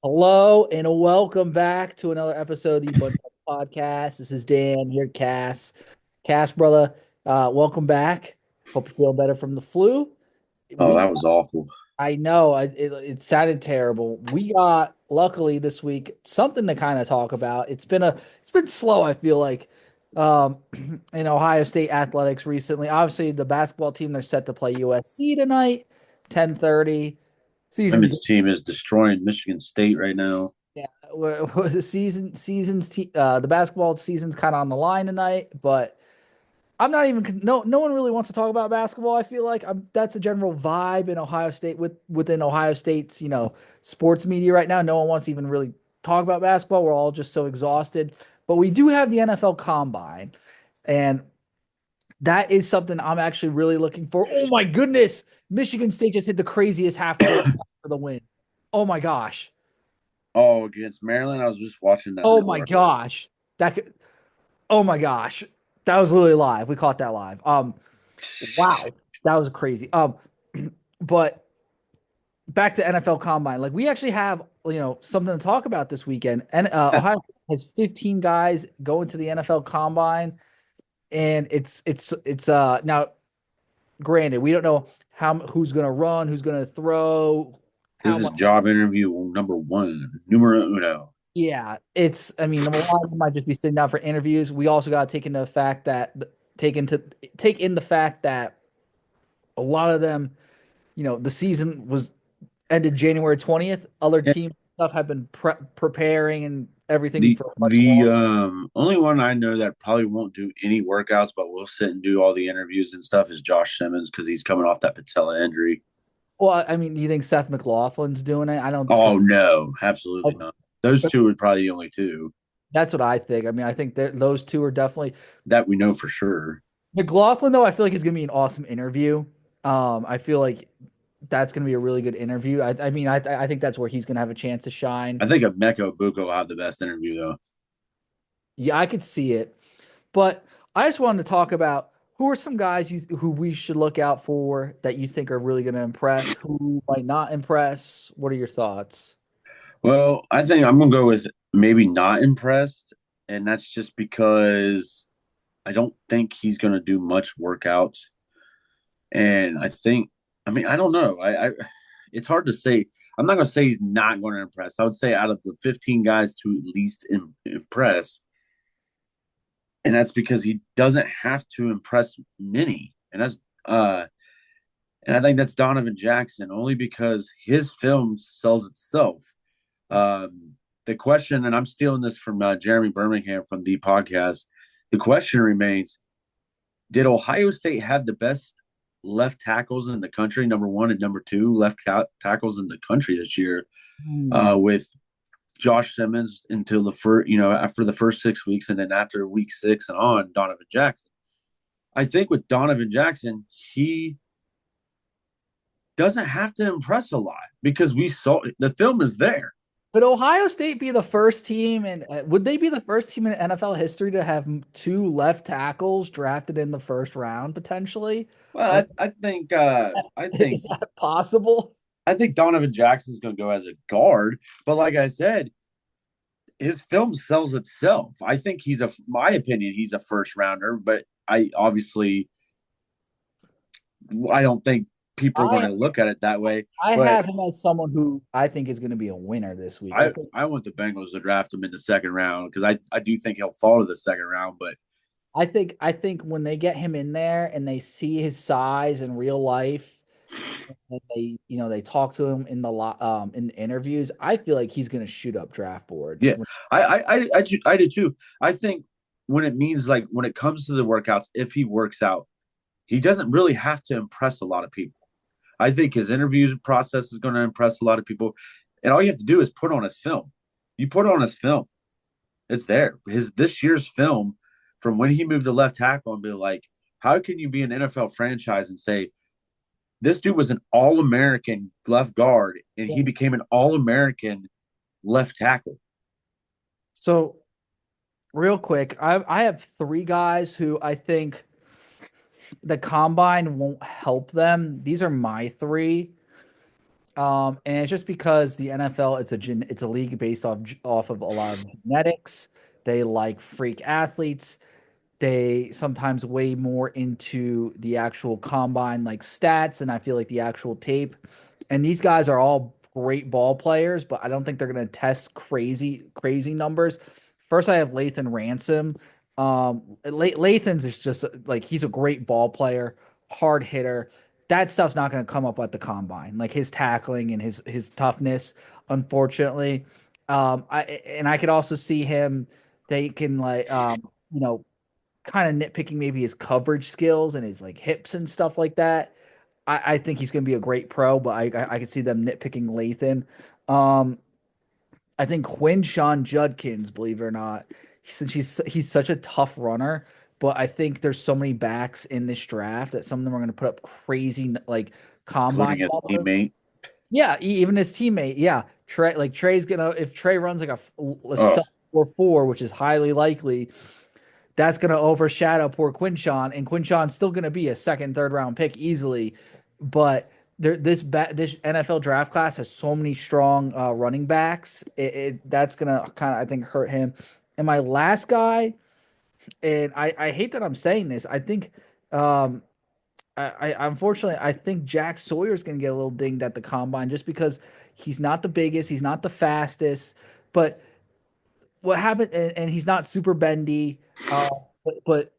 Hello and welcome back to another episode of the Bunch Podcast. This is Dan, your Cass. Cass, brother, welcome back. Hope you're feeling better from the flu. Oh, We, that was awful. I know it sounded terrible. We got luckily this week something to kind of talk about. It's been slow. I feel like um, in Ohio State athletics recently. Obviously, the basketball team they're set to play USC tonight, 10:30. Season's Women's team is destroying Michigan State right now. Yeah, the the basketball season's kind of on the line tonight, but I'm not even no one really wants to talk about basketball. I feel like that's a general vibe in Ohio State within Ohio State's, sports media right now. No one wants to even really talk about basketball. We're all just so exhausted. But we do have the NFL Combine, and that is something I'm actually really looking for. Oh my goodness, Michigan State just hit the craziest half court for the win. Oh my gosh. Oh, against Maryland, I was just watching that Oh my score. gosh. That could, oh my gosh. That was literally live. We caught that live. Wow. That was crazy. But back to NFL Combine. Like we actually have, something to talk about this weekend. And Ohio has 15 guys going to the NFL Combine. And it's now granted, we don't know who's gonna run, who's gonna throw, how This is much. job interview number one, numero uno. Yeah, I mean, a lot of them might just be sitting down for interviews. We also got to take into the fact that take in the fact that a lot of them, the season was ended January 20th. Other Yeah, team stuff have been preparing and everything the for much the longer. only one I know that probably won't do any workouts, but will sit and do all the interviews and stuff is Josh Simmons because he's coming off that patella injury. Well, I mean, do you think Seth MacLaughlin's doing it? I don't because Oh no, absolutely not. Those two are probably the only two that's what I think. I mean, I think that those two are definitely that we know for sure. McLaughlin, though. I feel like is going to be an awesome interview. I feel like that's going to be a really good interview. I mean, I think that's where he's going to have a chance to shine. I think Emeka Buko will have the best interview though. Yeah, I could see it. But I just wanted to talk about who are some guys who we should look out for that you think are really going to impress, who might not impress. What are your thoughts? Well, I think I'm gonna go with maybe not impressed, and that's just because I don't think he's gonna do much workouts. And I mean, I don't know. It's hard to say. I'm not gonna say he's not going to impress. I would say out of the 15 guys to at least impress, and that's because he doesn't have to impress many, uh, and I think that's Donovan Jackson only because his film sells itself. Um, the question, and I'm stealing this from Jeremy Birmingham from the podcast. The question remains: did Ohio State have the best left tackles in the country, number one and number two tackles in the country this year, Hmm. with Josh Simmons until the first, after the first 6 weeks, and then after week 6 and on, Donovan Jackson. I think with Donovan Jackson, he doesn't have to impress a lot because we saw the film is there. Would Ohio State be the first team, and would they be the first team in NFL history to have two left tackles drafted in the first round potentially? Well, Like, I think is that possible? I think Donovan Jackson's going to go as a guard, but like I said, his film sells itself. I think my opinion, he's a first rounder, but I don't think people are going I to look at it that way. I But have him as someone who I think is going to be a winner this week. I I think I want the Bengals to draft him in the second round because I do think he'll fall to the second round. But I think when they get him in there and they see his size in real life and they talk to him in the interviews, I feel like he's going to shoot up draft boards. yeah, I do too. I think when it comes to the workouts, if he works out, he doesn't really have to impress a lot of people. I think his interview process is going to impress a lot of people, and all you have to do is put on his film. You put on his film, it's there. His this year's film from when he moved to left tackle and be like, how can you be an NFL franchise and say this dude was an All American left guard and he became an All American left tackle? So real quick, I have three guys who I think the combine won't help them. These are my three. And it's just because the NFL it's a league based off of a lot of genetics. They like freak athletes. They sometimes weigh more into the actual combine like stats and I feel like the actual tape. And these guys are all great ball players, but I don't think they're going to test crazy numbers. First, I have Lathan Ransom. Lathan's is just like he's a great ball player, hard hitter. That stuff's not going to come up at the combine, like his tackling and his toughness. Unfortunately, I could also see him. They can you know kind of nitpicking maybe his coverage skills and his like hips and stuff like that. I think he's going to be a great pro, but I could see them nitpicking Lathan. Um, I think Quinshon Judkins, believe it or not, since he's such a tough runner, but I think there's so many backs in this draft that some of them are going to put up crazy like combine including his numbers. teammate. Yeah, even his teammate. Yeah, Trey's gonna if Trey runs like a Oh, sub 4.4, which is highly likely, that's going to overshadow poor Quinshon, and Quinshon's still going to be a second, third round pick easily. But this NFL draft class has so many strong running backs. That's going to kind of I think hurt him. And my last guy, and I hate that I'm saying this. I think um, I unfortunately I think Jack Sawyer's going to get a little dinged at the combine just because he's not the biggest, he's not the fastest, but what happened, and he's not super bendy. But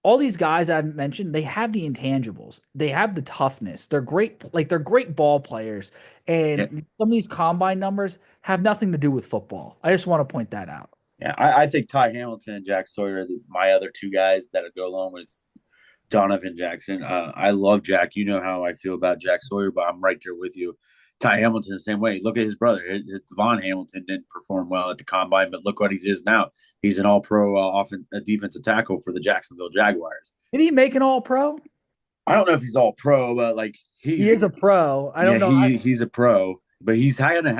all these guys I've mentioned, they have the intangibles. They have the toughness. They're great, like they're great ball players. yeah, And some of these combine numbers have nothing to do with football. I just want to point that out. yeah. I think Ty Hamilton and Jack Sawyer are my other two guys that go along with Donovan Jackson. I love Jack. You know how I feel about Jack Sawyer, but I'm right there with you. Ty Hamilton the same way. Look at his brother. Devon Hamilton didn't perform well at the combine, but look what he is now. He's an All-Pro defensive tackle for the Jacksonville Jaguars. Did he make an all pro? I don't know if he's All-Pro, but like He is a pro. I yeah, don't know. he's a pro, but he's having a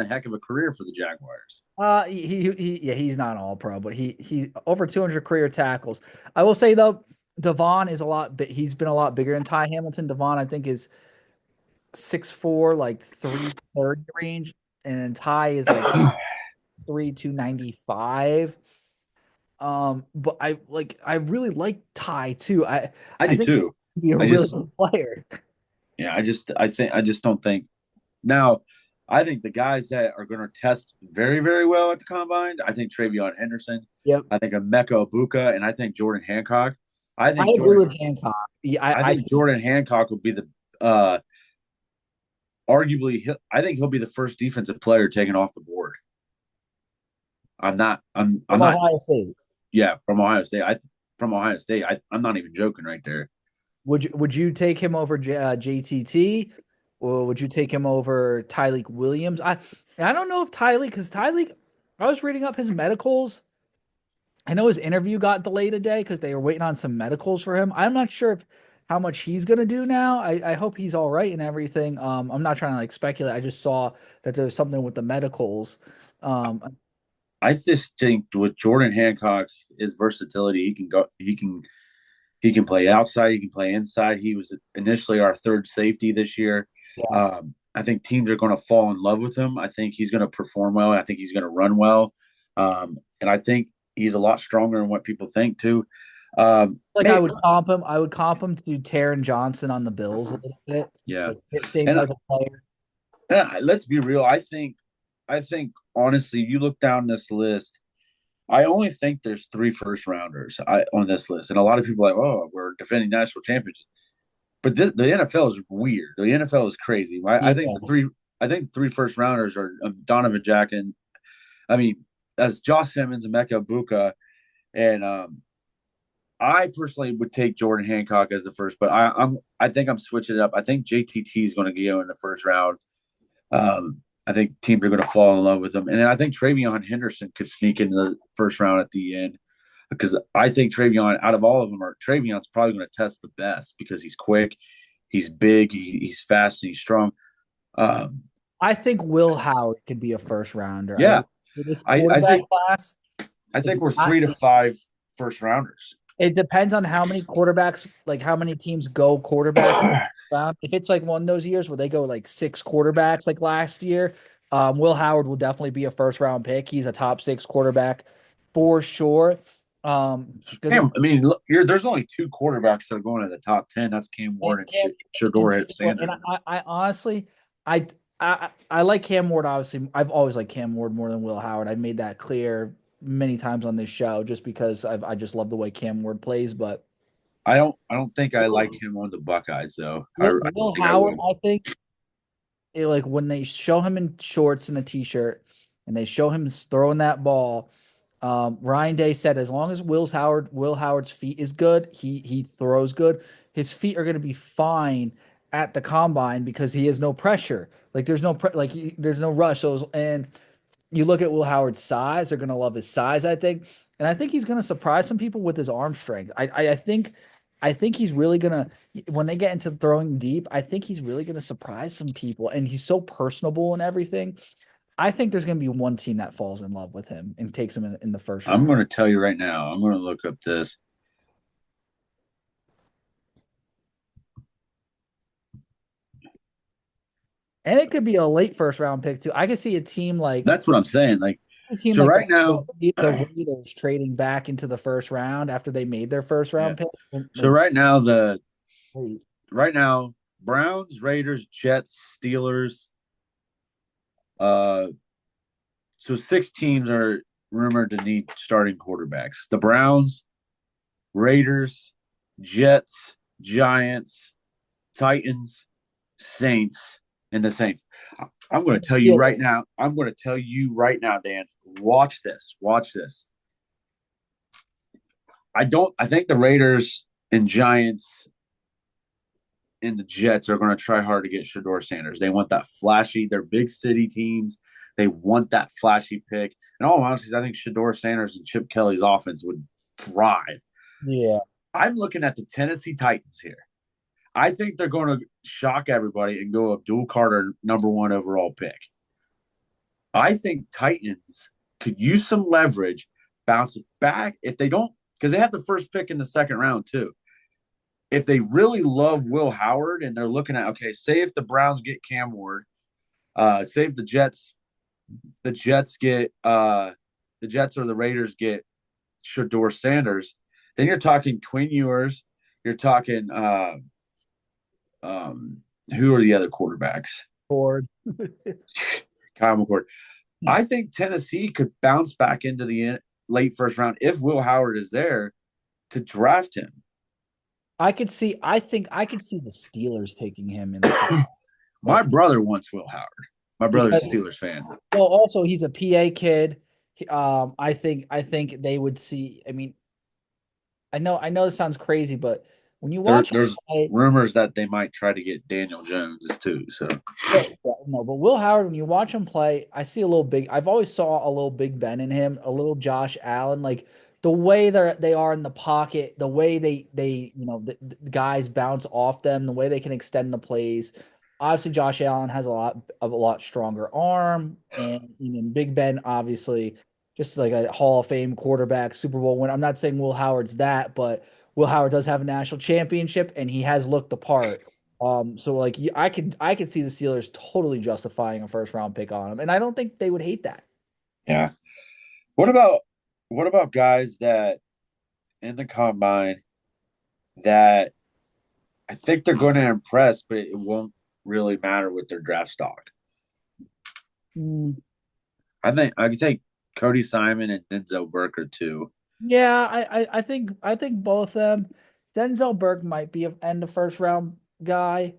heck of a career for the Jaguars. Yeah, he's not all pro, but he over 200 career tackles. I will say though, Devon is a lot, he's been a lot bigger than Ty Hamilton. Devon, I think, is 6'4", like 330 range, and then Ty is like 295. But I really like Ty too. I I do think too. he'd be a I really just good player. yeah, I just don't think now. I think the guys that are going to test very, very well at the combine, I think Travion Henderson, Yep. I think Emeka Ibuka, and I think Jordan Hancock. I I think agree Jordan, with Hancock. Yeah, I I think Jordan Hancock will be the arguably. I think he'll be the first defensive player taken off the board. I'm from not. Ohio State. Yeah, from Ohio State. From Ohio State. I'm not even joking right there. Would you take him over JTT, or would you take him over Tyleek Williams? I don't know if Tyleek, because Tyleek, I was reading up his medicals. I know his interview got delayed a day because they were waiting on some medicals for him. I'm not sure if how much he's gonna do now. I hope he's all right and everything. I'm not trying to like speculate. I just saw that there's something with the medicals. Um, I just think with Jordan Hancock, his versatility, he can go. He can play outside. He can play inside. He was initially our third safety this year. yeah. I think teams are going to fall in love with him. I think he's going to perform well. I think he's going to run well. And I think he's a lot stronger than what people think too. Like Maybe, I would comp him to Taron Johnson on the Bills a little bit. yeah. Like same And type of player. let's be real. I think honestly, you look down this list. I only think there's three first rounders on this list, and a lot of people are like, oh, we're defending national champions. But the NFL is weird. The NFL is crazy. Yeah. I think three first rounders are Donovan Jack and I mean as Josh Simmons and Mecca Buka, and I personally would take Jordan Hancock as the first, but I think I'm switching it up. I think JTT is going to go in the first round. I think teams are going to fall in love with him, and I think Travion Henderson could sneak in the first round at the end because I think Travion, out of all of them, Travion's probably going to test the best because he's quick, he's big, he's fast, and he's strong. Um, I think Will Howard could be a first rounder. yeah, For this I quarterback class, I it's think we're not. 3 to 5 first rounders. It depends on how many quarterbacks, like how many teams go quarterback. If it's like one of those years where they go like six quarterbacks, like last year, Will Howard will definitely be a first round pick. He's a top six quarterback for sure. Gonna Cam, I mean, look, there's only two quarterbacks that are going to the top 10. That's Cam and Ward and Cam Shador and Sanders. I honestly, I like Cam Ward. Obviously, I've always liked Cam Ward more than Will Howard. I've made that clear many times on this show, just because I just love the way Cam Ward plays, but. I don't think I like him on the Buckeyes though. I don't Will think I Howard, would. I think, like when they show him in shorts and a t-shirt and they show him throwing that ball, Ryan Day said as long as Will Howard's feet is good, he throws good. His feet are going to be fine at the combine because he has no pressure. Like there's no there's no rush. So and you look at Will Howard's size, they're going to love his size, I think. And I think he's going to surprise some people with his arm strength. I think he's really going to, when they get into throwing deep, I think he's really going to surprise some people. And he's so personable and everything. I think there's going to be one team that falls in love with him and takes him in the first I'm round. going to tell you right now. I'm going to look up this. And it could be a late first round pick too. I could see a team like, That's what I'm saying. Like, see a team so like right now, the Raiders trading back into the first round after they made their first yeah. round pick. And, So like, wait, right now, Browns, Raiders, Jets, Steelers. Uh, so six teams are rumored to need starting quarterbacks. The Browns, Raiders, Jets, Giants, Titans, Saints, and the Saints. I'm going to tell you yeah, right now. I'm going to tell you right now, Dan. Watch this. Watch this. I think the Raiders and Giants and the Jets are going to try hard to get Shador Sanders. They want that flashy. They're big city teams. They want that flashy pick. And all honesty, I think Shador Sanders and Chip Kelly's offense would thrive. yeah. I'm looking at the Tennessee Titans here. I think they're going to shock everybody and go Abdul Carter number one overall pick. I think Titans could use some leverage, bounce it back if they don't, because they have the first pick in the second round too. If they really love Will Howard and they're looking at, okay, say if the Browns get Cam Ward, say if the Jets get the Jets or the Raiders get Shador Sanders, then you're talking Quinn Ewers, you're talking who are the other quarterbacks? Ford. Kyle McCord. I think Tennessee could bounce back into the late first round if Will Howard is there to draft him. I think I could see the Steelers taking him in the first, My like brother wants Will Howard. My brother's a because Steelers fan. well, also he's a PA kid. I think they would see. I mean, I know this sounds crazy, but when you watch him There's play, rumors that they might try to get Daniel Jones too. So no, but Will Howard, when you watch him play, I see a little big. I've always saw a little Big Ben in him, a little Josh Allen, like the way they are in the pocket, the way they the guys bounce off them, the way they can extend the plays. Obviously, Josh Allen has a lot stronger arm, and Big Ben obviously just like a Hall of Fame quarterback, Super Bowl win. I'm not saying Will Howard's that, but Will Howard does have a national championship, and he has looked the part. So like I could see the Steelers totally justifying a first round pick on him, and I don't think they would hate that. yeah. What about guys that in the combine that I think they're going to impress, but it won't really matter with their draft stock. Mm, I think Cody Simon and Denzel Burke are two. yeah, I think both of them. Denzel Burke might be an end of first round guy.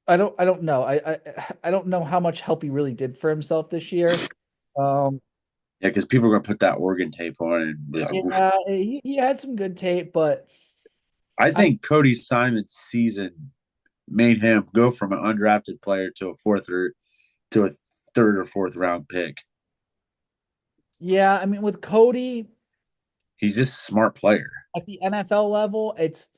I don't know. I don't know how much help he really did for himself this year. Um, Yeah, because people are going to put that Oregon tape on and be like, oof. yeah, he had some good tape, but I I think Cody Simon's season made him go from an undrafted player to a third or fourth round pick. yeah, I mean with Cody He's just a smart player. at the NFL level, it's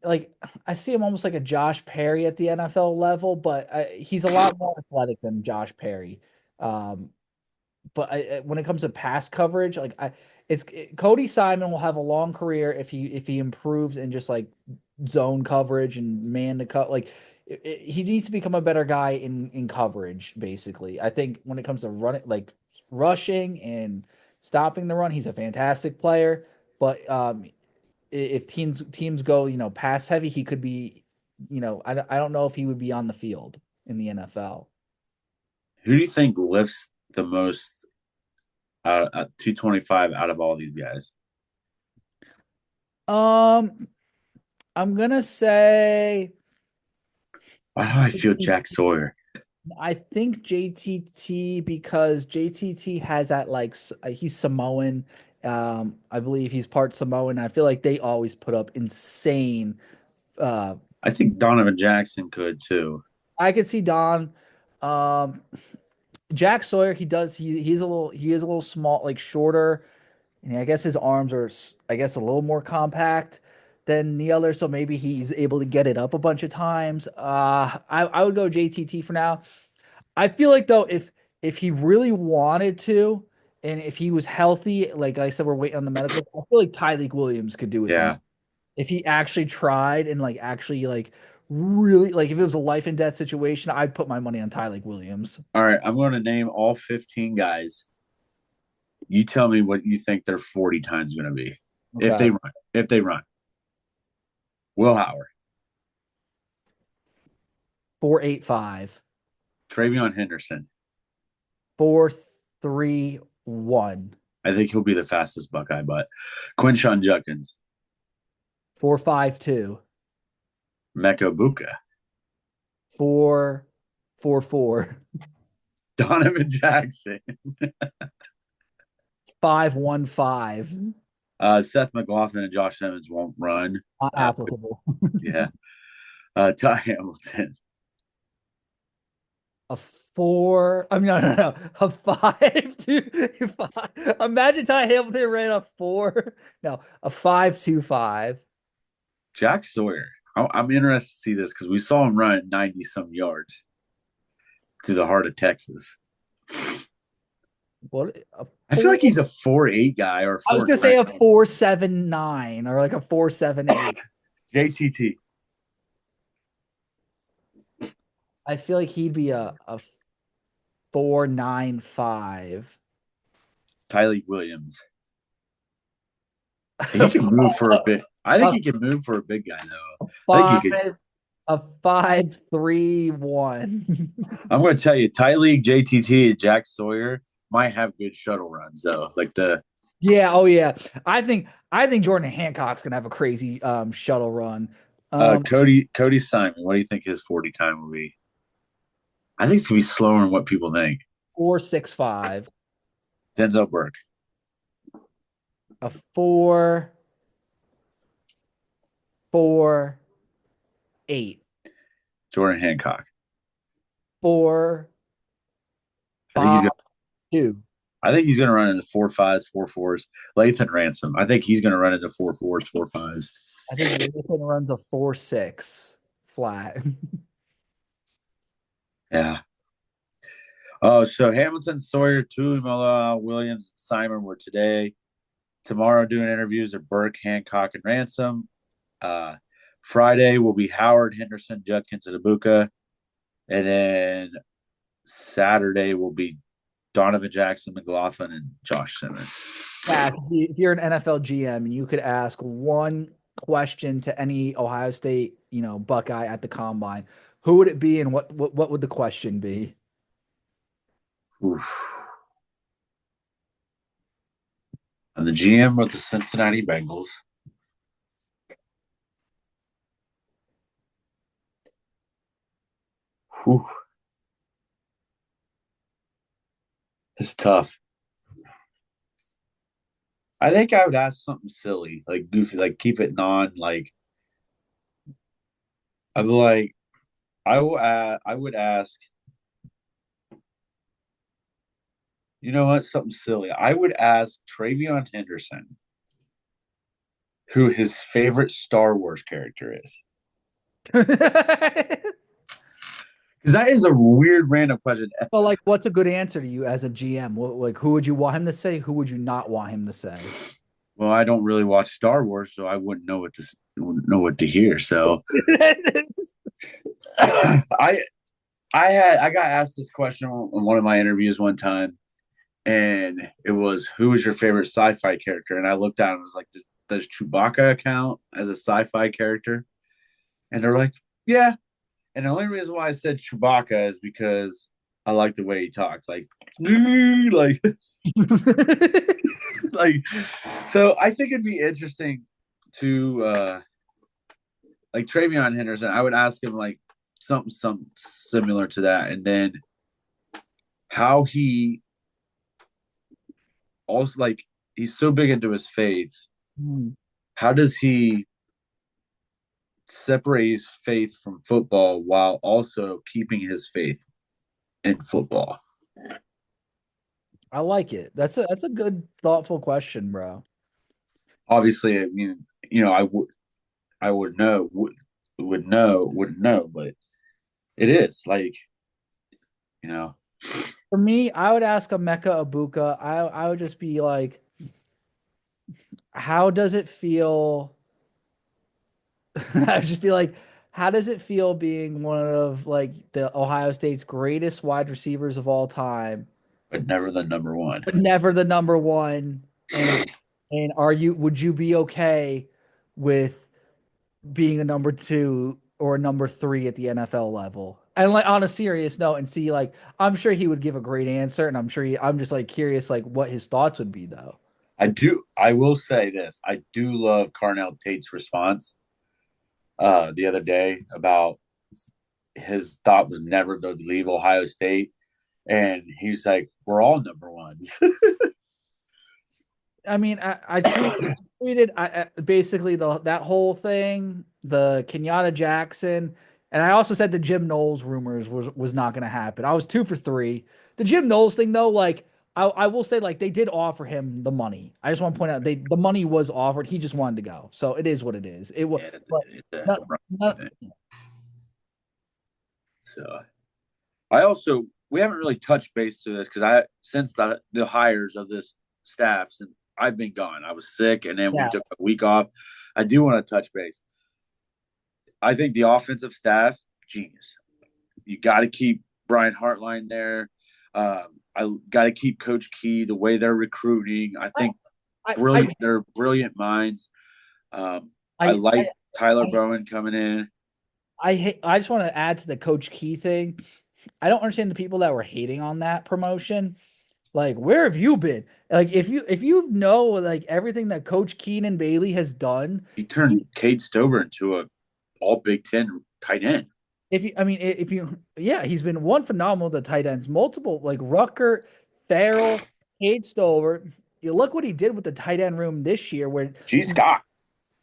like I see him almost like a Josh Perry at the NFL level, but he's a lot more athletic than Josh Perry. Um, but when it comes to pass coverage, Cody Simon will have a long career if he improves in just like zone coverage and man to cut. He needs to become a better guy in coverage. Basically, I think when it comes to running, like rushing and stopping the run, he's a fantastic player. But if teams go pass heavy, he could be. I don't know if he would be on the field in the NFL. Who do you think lifts the most out at 225 out of all these guys? Um, I'm gonna say Why do I feel Jack Sawyer? I think JTT because JTT has that he's Samoan. I believe he's part Samoan. I feel like they always put up insane. Uh, I think Donovan Jackson could too. I could see Don. Um, Jack Sawyer, he is a little small, like shorter, and I guess his arms are I guess a little more compact than the other, so maybe he's able to get it up a bunch of times. I would go JTT for now. I feel like though if he really wanted to, and if he was healthy, like I said, we're waiting on the medical. I feel like Tyleek Williams could do it the Yeah. most if he actually tried and actually really if it was a life and death situation. I'd put my money on Tyleek Williams. All right, I'm going to name all 15 guys. You tell me what you think their 40 times going to be if Okay, they run. If they run, Will Howard, 4.85, Travion Henderson. 4.31, I think he'll be the fastest Buckeye, but Quinshawn Judkins, 4.52, Mecca Buka, 4.44, Donovan Jackson, 5.15. Seth McLaughlin, and Josh Simmons won't run. Not Uh, applicable. yeah, Ty Hamilton. A four. I mean, no. A 5.25. Imagine Ty Hamilton ran a four. No, a 5.25. Jack Sawyer. I'm interested to see this because we saw him run 90 some yards to the heart of Texas. What a I feel four? like he's a 4'8" guy or I was four gonna say nine. a 4.79 or like a 4.78. JTT, I feel like he'd be a 4.95. Tyleek Williams. He can move for a bit. I think A he can move for a big guy though. I think he could. five, a 5.31. I'm going to tell you, Tyleek, JTT, and Jack Sawyer might have good shuttle runs though. Like the Yeah, oh yeah. I think Jordan Hancock's gonna have a crazy shuttle run. Um Cody Simon. What do you think his 40 time will be? I think it's gonna be slower than what people think. 4.65. Denzel Burke, A 4.48. Jordan Hancock. Four, I think he's five, gonna. two. I think he's gonna run into 4.5s, 4.4s. Lathan Ransom. I think he's gonna run into 4.4s, 4.5s. I think Nathan runs a 4.6 flat. Yeah. Oh, so Hamilton, Sawyer, Tuimoloau, Williams, and Simon were today. Tomorrow doing interviews are Burke, Hancock, and Ransom. Uh, Friday will be Howard, Henderson, Judkins, and Ibuka. And then Saturday will be Donovan Jackson, McLaughlin, and Josh Simmons. Yeah, if you're an NFL GM and you could ask one question to any Ohio State, Buckeye at the combine, who would it be and what would the question be? Oof. I'm the GM of the Cincinnati Bengals. Whew. It's tough. I think I would ask something silly, like goofy, like keep it non like I'd be like I would ask, you know what, something silly. I would ask Travion Henderson who his favorite Star Wars character is. Because that is a weird random question. Well, like, what's a good answer to you as a GM? Like, who would you want him to say? Who would you not want him to say? Well, I don't really watch Star Wars, so I wouldn't know what to hear. So I I got asked this question on one of my interviews one time, and it was, who was your favorite sci-fi character? And I looked down and was like, does Chewbacca count as a sci-fi character? And they're like, yeah. And the only reason why I said Chewbacca is because I like the way he talks, like like. So I think it'd be interesting to like Travion Henderson. I would ask him like something similar to that, and then how he also, like, he's so big into his faith. Hmm. How does he separate his faith from football while also keeping his faith in football? I like it. That's a good, thoughtful question, bro. Obviously, I mean, I would know wouldn't know, but it is like, you know, For me, I would ask a Mecca Abuka. I would just be like, how does it feel? I would just be like, how does it feel being one of like the Ohio State's greatest wide receivers of all time, but never the number one. but never the number one? And would you be okay with being a number two or a number three at the NFL level? And like on a serious note, and see, like, I'm sure he would give a great answer, and I'm just like curious, like what his thoughts would be though. I will say this. I do love Carnell Tate's response the other day about his thought was never to leave Ohio State. And he's like, we're all number ones. I mean, I tweeted basically that whole thing, the Kenyatta Jackson, and I also said the Jim Knowles rumors was not going to happen. I was 2 for 3. The Jim Knowles thing though, like I will say, like they did offer him the money. I just want to point out the money was offered. He just wanted to go, so it is what it is. It was, Yeah, but it's not, not thing. So I also, we haven't really touched base to this because I, since the hires of this staff, since I've been gone, I was sick, and then we yeah. took a week off. I do want to touch base. I think the offensive staff, genius. You got to keep Brian Hartline there. I got to keep Coach Key, the way they're recruiting. I I think I brilliant. They're brilliant minds. I I I, like Tyler I, Bowen coming in. I just want to add to the Coach Key thing. I don't understand the people that were hating on that promotion. Like, where have you been? Like, if you know like everything that Coach Keenan Bailey has done, He turned Cade Stover into a all Big Ten tight end. if you, I mean, if you, yeah, he's been one phenomenal the tight ends, multiple like Rucker, Farrell, Cade Stover. You look what he did with the tight end room this year, where G. Scott,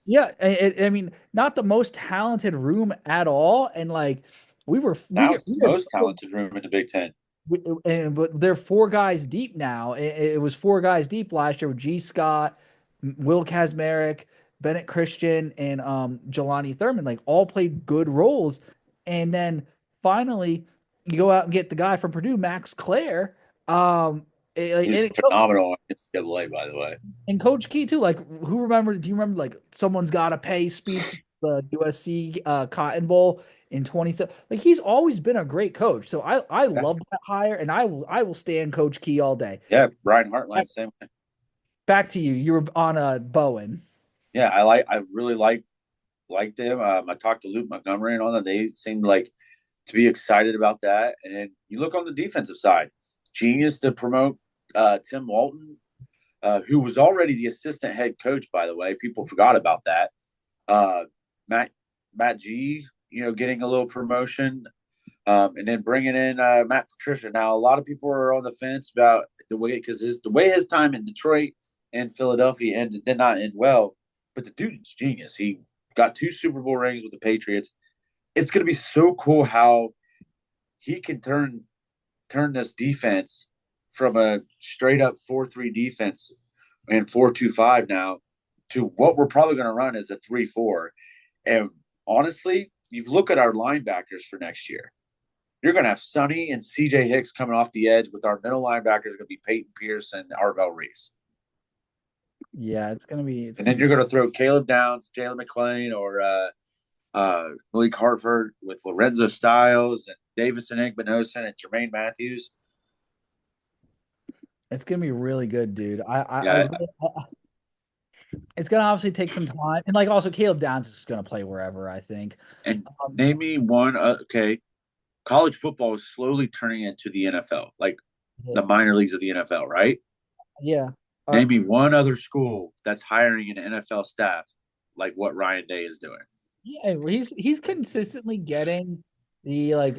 yeah, I mean, not the most talented room at all, and like we were now we it's we the were most talented room in the Big Ten. and but they're 4 guys deep now. It was 4 guys deep last year with G. Scott, Will Kazmarek, Bennett Christian, and Jelani Thurman. Like all played good roles, and then finally you go out and get the guy from Purdue, Max Clare. He's And phenomenal in NCAA, by the way. Coach Key too. Like who remember? Do you remember like someone's got to pay speech the USC Cotton Bowl in 27? Like he's always been a great coach. So I Yeah, love that hire, and I will stand Coach Key all day. yeah, Brian Hartline, Back, same way. back to you. You were on a Bowen. Yeah, I really liked them. I talked to Luke Montgomery and all that. They seemed like to be excited about that. And then you look on the defensive side, genius to promote Tim Walton, who was already the assistant head coach, by the way. People forgot about that. Uh, Matt Matt G, getting a little promotion, and then bringing in Matt Patricia. Now, a lot of people are on the fence about the way his time in Detroit and Philadelphia ended did not end well. But the dude's genius. He got 2 Super Bowl rings with the Patriots. It's going to be so cool how he can turn this defense from a straight up 4-3 defense and 4-2-5 now to what we're probably going to run as a 3-4. And honestly, you look at our linebackers for next year. You're going to have Sonny and CJ Hicks coming off the edge with our middle linebackers going to be Peyton Pierce and Arvell Reese. Yeah, it's And gonna then be you're going to throw Caleb Downs, Jalen McClain, or Malik Hartford with Lorenzo Styles and Davison Igbinosun and Jermaine Matthews. it's gonna be really good, dude. I Yeah. really, it's gonna obviously take some time, and like also Caleb Downs is gonna play wherever I think. And Um, name me one. Okay. College football is slowly turning into the NFL, like the minor leagues of the NFL, right? yeah. Name me one other school that's hiring an NFL staff like what Ryan Day is doing. Yeah, he's consistently getting the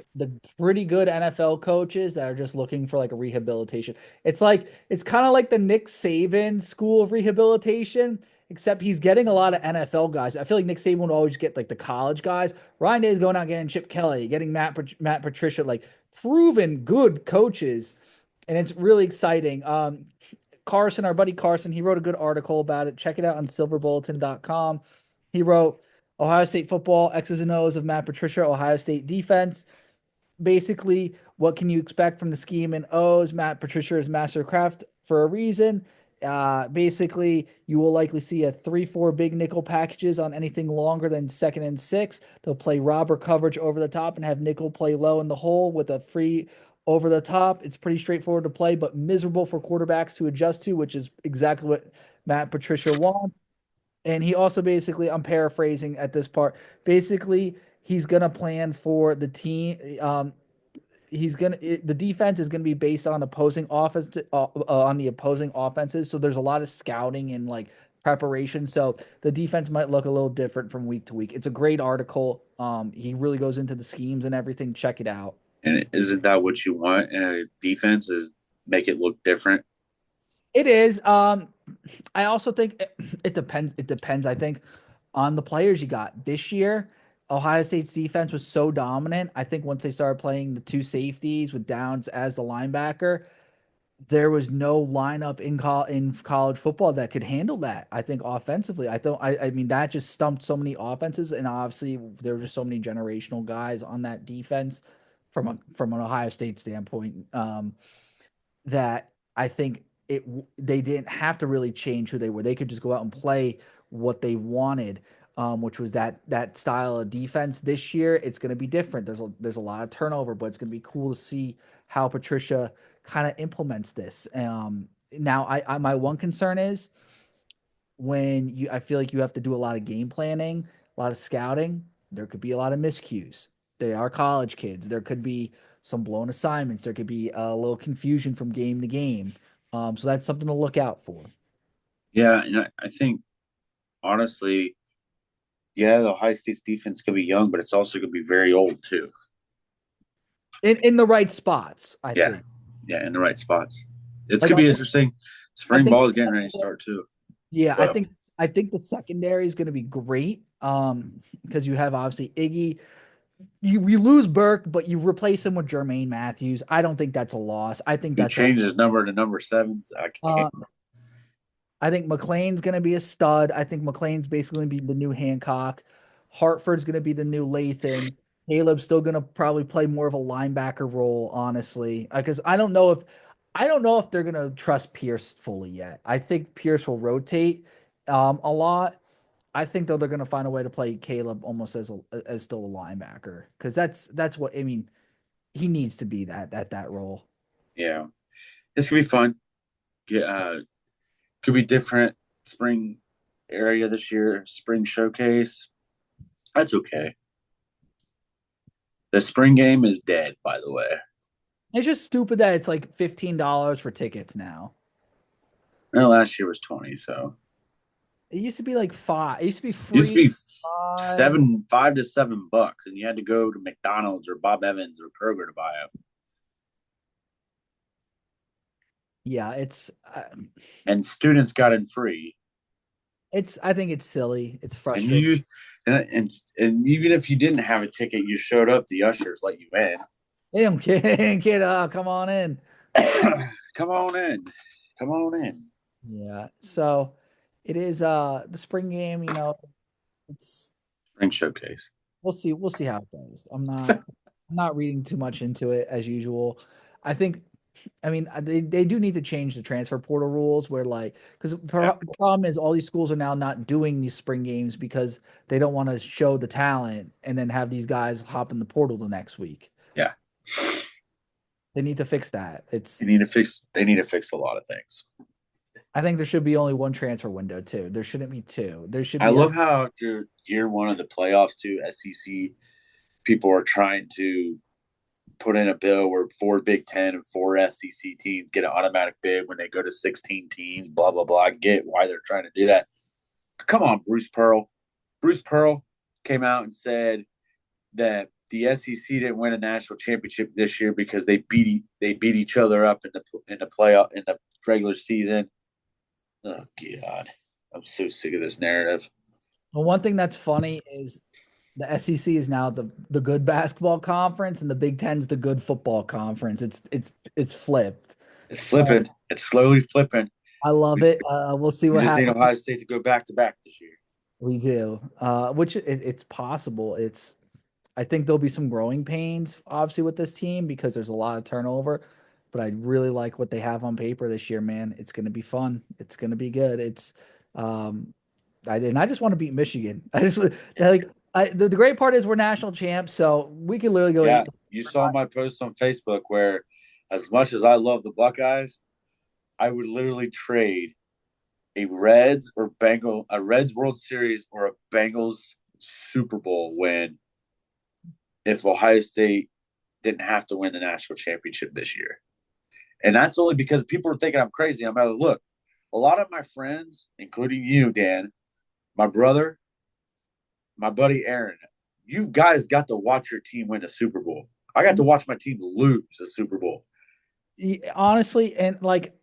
pretty good NFL coaches that are just looking for like a rehabilitation. It's kind of like the Nick Saban school of rehabilitation, except he's getting a lot of NFL guys. I feel like Nick Saban would always get like the college guys. Ryan Day is going out getting Chip Kelly, getting Matt Patricia, like proven good coaches, and it's really exciting. Carson, our buddy Carson, he wrote a good article about it. Check it out on silverbulletin.com. He wrote Ohio State football, X's and O's of Matt Patricia, Ohio State defense. Basically, what can you expect from the scheme and O's? Matt Patricia is mastercraft for a reason. Basically, you will likely see a 3-4 big nickel packages on anything longer than 2nd and 6. They'll play robber coverage over the top and have nickel play low in the hole with a free over the top. It's pretty straightforward to play, but miserable for quarterbacks to adjust to, which is exactly what Matt Patricia wants. And he also basically, I'm paraphrasing at this part, basically, he's going to plan for the team. The defense is going to be based on opposing offense, on the opposing offenses. So there's a lot of scouting and like preparation. So the defense might look a little different from week to week. It's a great article. He really goes into the schemes and everything. Check it out. And isn't that what you want in a defense? Is make it look different? It is. I also think it depends. It depends, I think, on the players you got. This year, Ohio State's defense was so dominant. I think once they started playing the two safeties with Downs as the linebacker, there was no lineup in college football that could handle that. I think offensively, I mean that just stumped so many offenses, and obviously there were just so many generational guys on that defense from an Ohio State standpoint. That I think they didn't have to really change who they were. They could just go out and play what they wanted, which was that style of defense. This year, it's going to be different. There's a lot of turnover, but it's going to be cool to see how Patricia kind of implements this. Now, I my one concern is I feel like you have to do a lot of game planning, a lot of scouting. There could be a lot of miscues. They are college kids. There could be some blown assignments. There could be a little confusion from game to game. So that's something to look out for. Yeah, and I think honestly, yeah, the Ohio State's defense could be young, but it's also going to be very old too. In the right spots, I Yeah, think. yeah, in the right spots. It's Like going to be interesting. I Spring think ball is getting ready to start too. yeah, I think the secondary is going to be great. Because you have obviously Iggy. You lose Burke, but you replace him with Jermaine Matthews. I don't think that's a loss. I think He that's a changed his number to number 7. I can't. uh, I think McLean's going to be a stud. I think McLean's basically going to be the new Hancock. Hartford's going to be the new Lathan. Caleb's still going to probably play more of a linebacker role, honestly, because I don't know if they're going to trust Pierce fully yet. I think Pierce will rotate a lot. I think though they're going to find a way to play Caleb almost as still a linebacker because that's what I mean. He needs to be that role. Yeah, it's gonna be fun. Yeah, could be different. Spring area this year, spring showcase. That's okay. The spring game is dead, by the way. It's just stupid that it's like $15 for tickets now. No, last year was 20, so It used to be like five. It used to be it used to free be five. 5 to 7 bucks, and you had to go to McDonald's or Bob Evans or Kroger to buy them. Yeah, And students got in free. it's. I think it's silly. It's And frustrating. you and even if you didn't have a ticket, you showed up. The ushers let you They don't care. They don't care. Come on in. in. Come on in. Come on in. Yeah. So it is the spring game. It's Spring showcase. we'll see. We'll see how it goes. I'm I'm not reading too much into it as usual. I think, I mean, they do need to change the transfer portal rules where like, because the Yeah, problem is all these schools are now not doing these spring games because they don't want to show the talent and then have these guys hop in the portal the next week. yeah. They need to fix that. It's, They need to fix a lot of things. I think there should be only one transfer window too. There shouldn't be two. There should I be a, love how after year one of the playoffs too, SEC people are trying to put in a bill where four Big Ten and four SEC teams get an automatic bid when they go to 16 teams. Blah blah blah. I get why they're trying to do that. Come on, Bruce Pearl. Bruce Pearl came out and said that the SEC didn't win a national championship this year because they beat each other up in the playoff in the regular season. Oh God, I'm so sick of this narrative. well, one thing that's funny is the SEC is now the good basketball conference and the Big Ten's the good football conference. It's flipped. It's So flipping. It's slowly flipping. I love We, it. We'll see we what just need happens. Ohio State to go back to back this year. We do, which it's possible. It's I think there'll be some growing pains, obviously, with this team because there's a lot of turnover. But I really like what they have on paper this year, man. It's going to be fun. It's going to be good. Um, I just want to beat Michigan. I just like the great part is we're national champs, so we can literally go Yeah, eat. you saw my post on Facebook where, as much as I love the Buckeyes, I would literally trade a Reds World Series or a Bengals Super Bowl win if Ohio State didn't have to win the national championship this year. And that's only because people are thinking I'm crazy. I'm like, look, a lot of my friends, including you, Dan, my brother, my buddy Aaron, you guys got to watch your team win a Super Bowl. I got to watch my team lose a Super Bowl Honestly, and like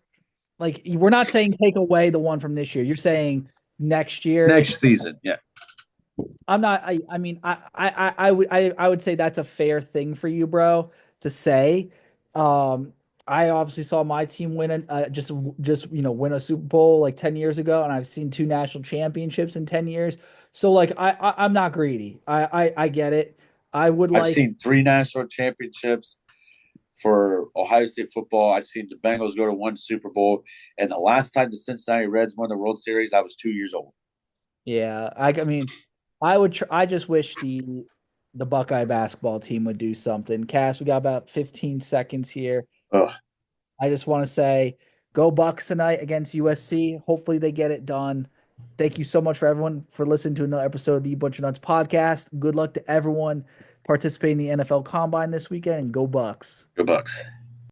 we're not saying take away the one from this year. You're saying next year. If next season. Yeah, I'm not, I mean, I would say that's a fair thing for you, bro, to say. Um, I obviously saw my team win just win a Super Bowl like 10 years ago, and I've seen two national championships in 10 years. So like I'm not greedy. I get it. I would I've like seen three national championships for Ohio State football. I've seen the Bengals go to one Super Bowl, and the last time the Cincinnati Reds won the World Series, I was 2 years old. Yeah, I mean, I just wish the Buckeye basketball team would do something. Cass, we got about 15 seconds here. Ugh, I just want to say go Bucks tonight against USC. Hopefully they get it done. Thank you so much for everyone for listening to another episode of the Bunch of Nuts podcast. Good luck to everyone participating in the NFL Combine this weekend and go Bucks. go Bucks.